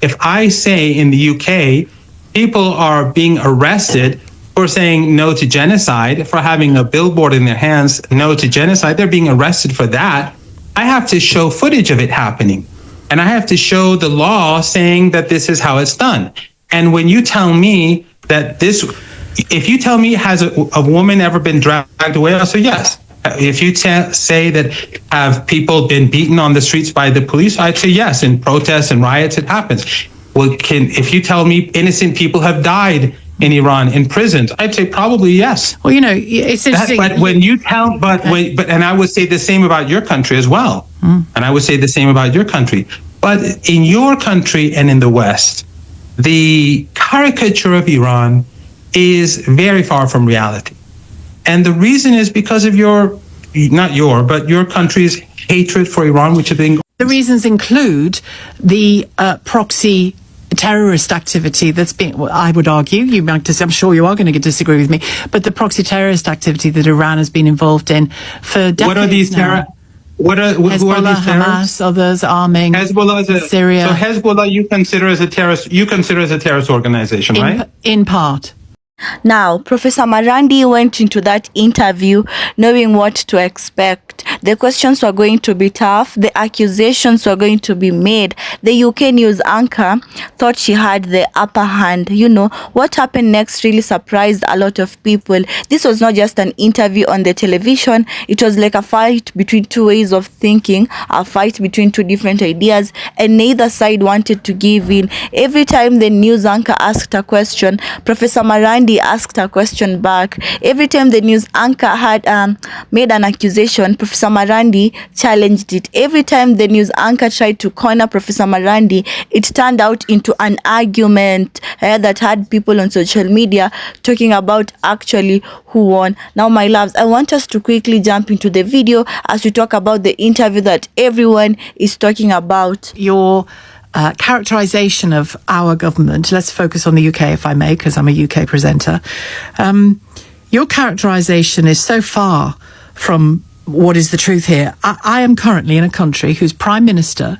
if I say in the UK, people are being arrested for saying no to genocide, for having a billboard in their hands, no to genocide, they're being arrested for that. I have to show footage of it happening. And I have to show the law saying that this is how it's done. And when you tell me that if you tell me, has a woman ever been dragged away, I'll say yes. If you say that have people been beaten on the streets by the police, I'd say yes. In protests and riots, it happens. Well, if you tell me innocent people have died in Iran in prisons, I'd say probably yes. Well, it's interesting. But when you tell, and I would say the same about your country as well. And I would say the same about your country. But in your country and in the West, the caricature of Iran is very far from reality. And the reason is because of your country's hatred for Iran, which is being... The reasons include the proxy terrorist activity that's been, well, I would argue, I'm sure you are going to disagree with me, but the proxy terrorist activity that Iran has been involved in for decades. What are these terrorists? Hezbollah, Hamas, others arming Syria. So Hezbollah you consider as a terrorist organization, right? In part. Now, Professor Marandi went into that interview knowing what to expect. The questions were going to be tough. The accusations were going to be made. The UK news anchor thought she had the upper hand. What happened next really surprised a lot of people. This was not just an interview on the television. It was like a fight between two ways of thinking, a fight between two different ideas, and neither side wanted to give in. Every time the news anchor asked a question, Professor Marandi asked a question back. Every time the news anchor had made an accusation, Professor Marandi challenged it. Every time the news anchor tried to corner Professor Marandi, it turned out into an argument that had people on social media talking about actually who won. Now, my loves, I want us to quickly jump into the video as we talk about the interview that everyone is talking about. Your characterization of our government, let's focus on the UK if I may, because I'm a UK presenter. Your characterization is so far from what is the truth here. I am currently in a country whose Prime Minister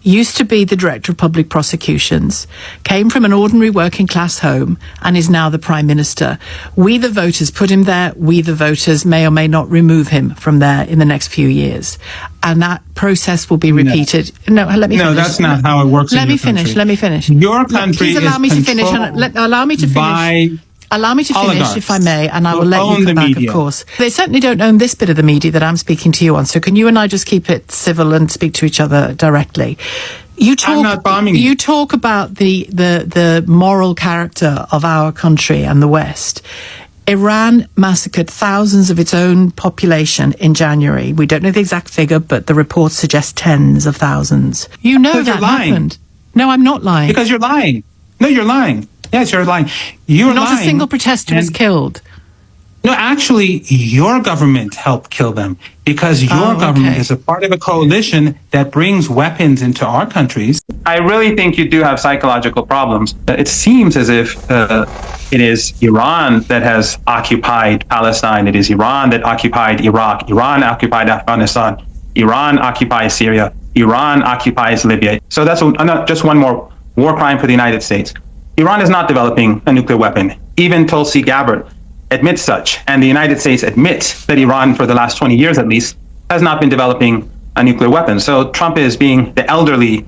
used to be the Director of Public Prosecutions, came from an ordinary working class home, and is now the Prime Minister. We, the voters, put him there. We, the voters, may or may not remove him from there in the next few years. And that process will be repeated. No, let me finish. No, that's not how it works. Let me finish. Your country please allow me to finish. Allow me to finish. Allow me to finish, if I may, and I will let you come back, of course. They certainly don't own this bit of the media that I'm speaking to you on, so can you and I just keep it civil and speak to each other directly? I'm not bombing you. You talk about the moral character of our country and the West. Iran massacred thousands of its own population in January. We don't know the exact figure, but the reports suggest tens of thousands. You know that happened. No, I'm not lying. Because you're lying. No, you're lying. Yes, you're lying. You're not lying. A single protester was killed. No, actually, your government helped kill them because your government is a part of a coalition that brings weapons into our countries. I really think you do have psychological problems. It seems as if it is Iran that has occupied Palestine. It is Iran that occupied Iraq. Iran occupied Afghanistan. Iran occupies Syria. Iran occupies Libya. So that's just one more war crime for the United States. Iran is not developing a nuclear weapon. Even Tulsi Gabbard admits such, and the United States admits that Iran, for the last 20 years at least, has not been developing a nuclear weapon. So Trump is being, the elderly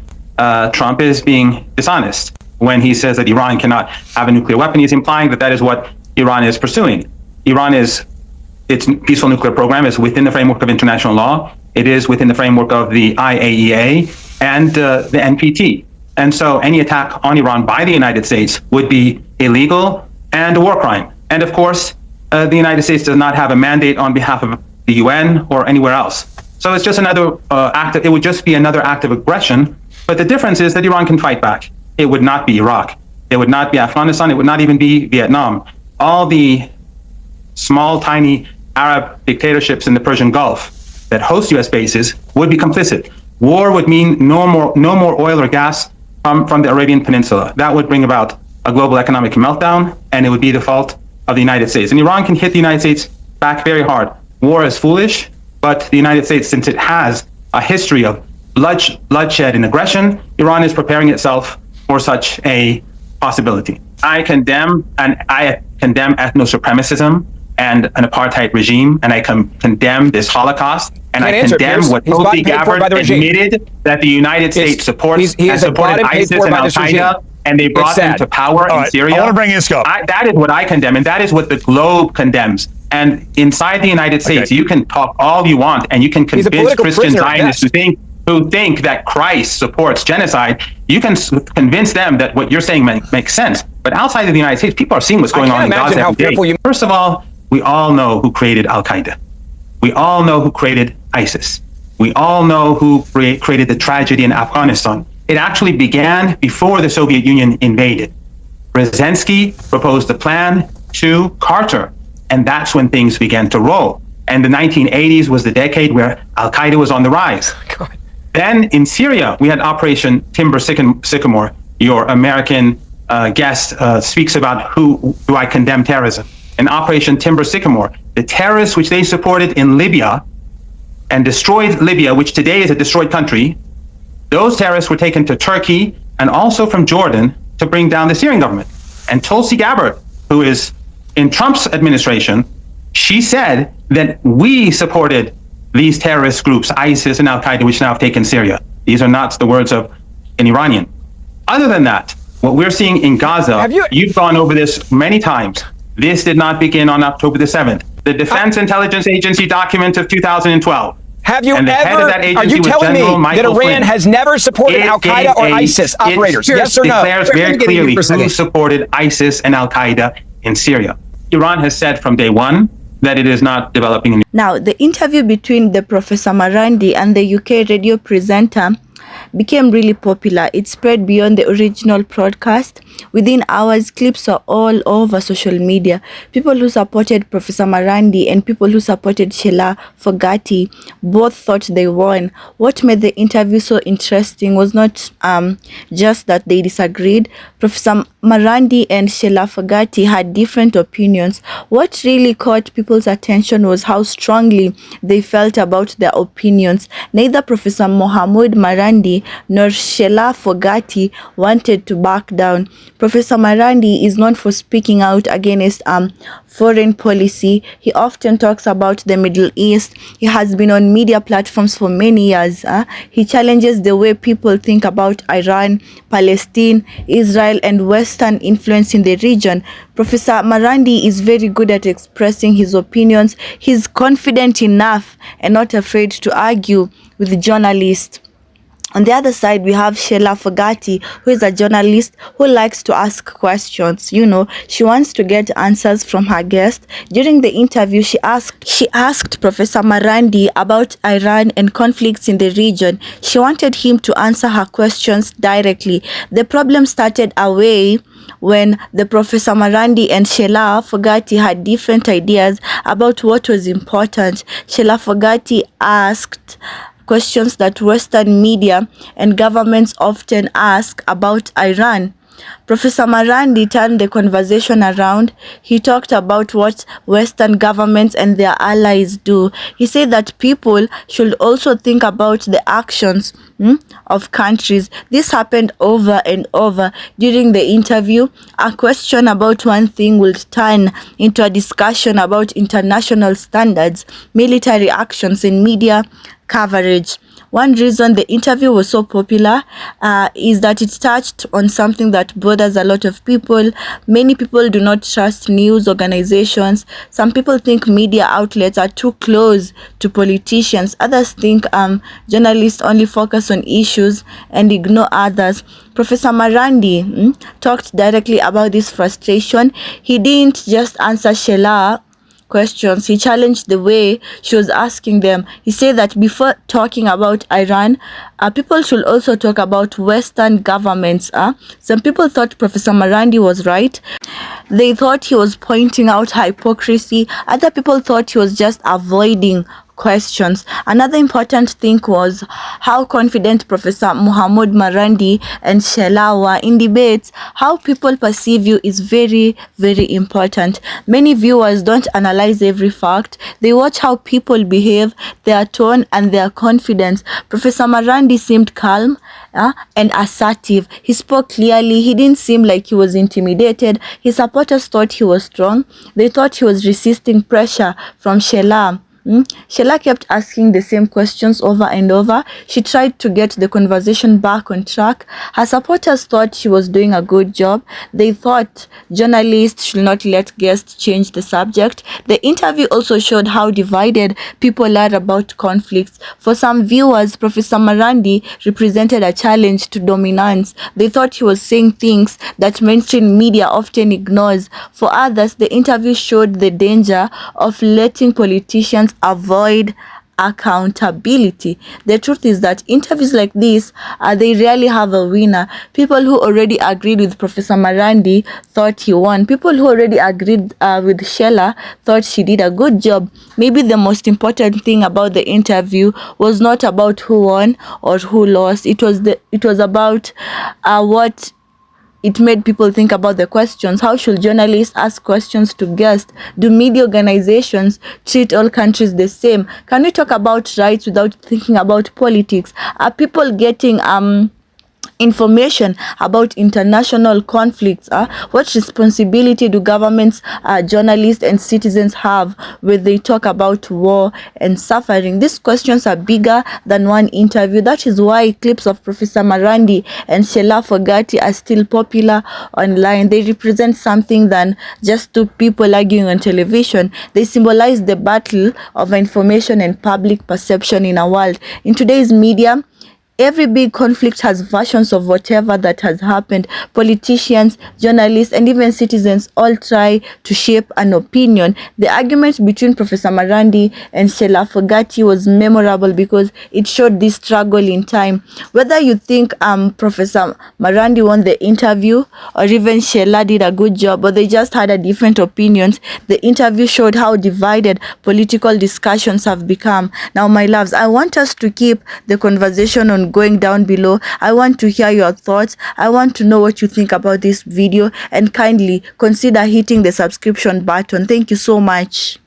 Trump is being dishonest when he says that Iran cannot have a nuclear weapon. He's implying that that is what Iran is pursuing. Its peaceful nuclear program is within the framework of international law. It is within the framework of the IAEA and the NPT. And so any attack on Iran by the United States would be illegal and a war crime. And of course, the United States does not have a mandate on behalf of the UN or anywhere else. So it's just another it would just be another act of aggression. But the difference is that Iran can fight back. It would not be Iraq. It would not be Afghanistan. It would not even be Vietnam. All the small, tiny Arab dictatorships in the Persian Gulf that host US bases would be complicit. War would mean no more oil or gas from the Arabian Peninsula. That would bring about a global economic meltdown, and it would be the fault of the United States. And Iran can hit the United States back very hard. War is foolish, but the United States, since it has a history of bloodshed and aggression, Iran is preparing itself for such a possibility. I condemn ethno-supremacism and an apartheid regime, and I condemn this Holocaust, and I condemn what Tulsi Gabbard admitted that the United States supports and supported ISIS and Al-Qaeda, and they brought them to power in Syria. I want to bring in Scott. That is what I condemn, and that is what the globe condemns. And inside the United States, you can talk all you want, and you can convince Christian Zionists who think that Christ supports genocide. You can convince them that what you're saying makes sense. But outside of the United States, people are seeing what's going on in Gaza every day. First of all, we all know who created Al-Qaeda. We all know who created ISIS. We all know who created the tragedy in Afghanistan. It actually began before the Soviet Union invaded. Brzezinski proposed a plan to Carter, and that's when things began to roll. And the 1980s was the decade where Al-Qaeda was on the rise. God. Then in Syria, we had Operation Timber Sycamore. Your American guest speaks about who do I condemn terrorism. In Operation Timber Sycamore, the terrorists which they supported in Libya and destroyed Libya, which today is a destroyed country, those terrorists were taken to Turkey and also from Jordan to bring down the Syrian government. And Tulsi Gabbard, who is in Trump's administration, she said that we supported these terrorist groups, ISIS and Al-Qaeda, which now have taken Syria. These are not the words of an Iranian. Other than that, what we're seeing in Gaza, you've gone over this many times. This did not begin on October the 7th. The Defense Intelligence Agency document of 2012. Have you ever, are you telling me that Iran has never supported Al-Qaeda or ISIS operators? Yes or no? It declares very clearly who supported ISIS and Al-Qaeda in Syria. Iran has said from day one that it is not developing. Now, the interview between the Professor Marandi and the UK radio presenter became really popular. It spread beyond the original broadcast. Within hours, clips are all over social media. People who supported Professor Marandi and people who supported Sheila Fogerty both thought they won. What made the interview so interesting was not just that they disagreed. Professor Marandi and Sheila Fogerty had different opinions. What really caught people's attention was how strongly they felt about their opinions. Neither Professor Mohammed Marandi nor Sheila Fogerty wanted to back down. Professor Marandi is known for speaking out against foreign policy. He often talks about the Middle East. He has been on media platforms for many years. He challenges the way people think about Iran, Palestine, Israel, and Western influence in the region. Professor Marandi is very good at expressing his opinions. He's confident enough and not afraid to argue with journalists. On the other side, we have Sheila Fogerty, who is a journalist who likes to ask questions. You know, she wants to get answers from her guest. During the interview, she asked Professor Marandi about Iran and conflicts in the region. She wanted him to answer her questions directly. The problem started away when the Professor Marandi and Sheila Fogerty had different ideas about what was important. Sheila Fogerty asked questions that Western media and governments often ask about Iran. Professor Marandi turned the conversation around. He talked about what Western governments and their allies do. He said that people should also think about the actions of countries. This happened over and over during the interview. A question about one thing will turn into a discussion about international standards, military actions, and media coverage. One reason the interview was so popular is that it touched on something that bothers a lot of people. Many people do not trust news organizations. Some people think media outlets are too close to politicians. Others think journalists only focus on issues and ignore others. Professor Marandi talked directly about this frustration. He didn't just answer Sheila questions. He challenged the way she was asking them. He said that before talking about Iran, people should also talk about Western governments. Some people thought Professor Marandi was right. They thought he was pointing out hypocrisy. Other people thought he was just avoiding questions. Another important thing was how confident Professor Muhammad Marandi and Shela were in debates. How people perceive you is very, very important. Many viewers don't analyze every fact. They watch how people behave, their tone, and their confidence. Professor Marandi seemed calm and assertive. He spoke clearly. He didn't seem like he was intimidated. His supporters thought he was strong. They thought he was resisting pressure from Shela. Shela kept asking the same questions over and over. She tried to get the conversation back on track. Her supporters thought she was doing a good job. They thought journalists should not let guests change the subject. The interview also showed how divided people are about conflicts. For some viewers, Professor Marandi represented a challenge to dominance. They thought he was saying things that mainstream media often ignores. For others, the interview showed the danger of letting politicians avoid accountability. The truth is that interviews like this, they rarely have a winner. People who already agreed with Professor Marandi thought he won. People who already agreed with Shela thought she did a good job. Maybe the most important thing about the interview was not about who won or who lost. It was about what it made people think about the questions. How should journalists ask questions to guests? Do media organizations treat all countries the same? Can we talk about rights without thinking about politics? Are people getting information about international conflicts? What responsibility do governments, journalists, and citizens have when they talk about war and suffering? These questions are bigger than one interview. That is why clips of Professor Marandi and Shela Fogerty are still popular online. They represent something than just two people arguing on television. They symbolize the battle of information and public perception in a world. In today's media, every big conflict has versions of whatever that has happened. Politicians, journalists, and even citizens all try to shape an opinion. The argument between Professor Marandi and Shela Fogerty was memorable because it showed this struggle in time. Whether you think Professor Marandi won the interview or even Shela did a good job or they just had a different opinions, the interview showed how divided political discussions have become. Now, my loves, I want us to keep the conversation on going down below. I want to hear your thoughts. I want to know what you think about this video, and kindly consider hitting the subscription button. Thank you so much.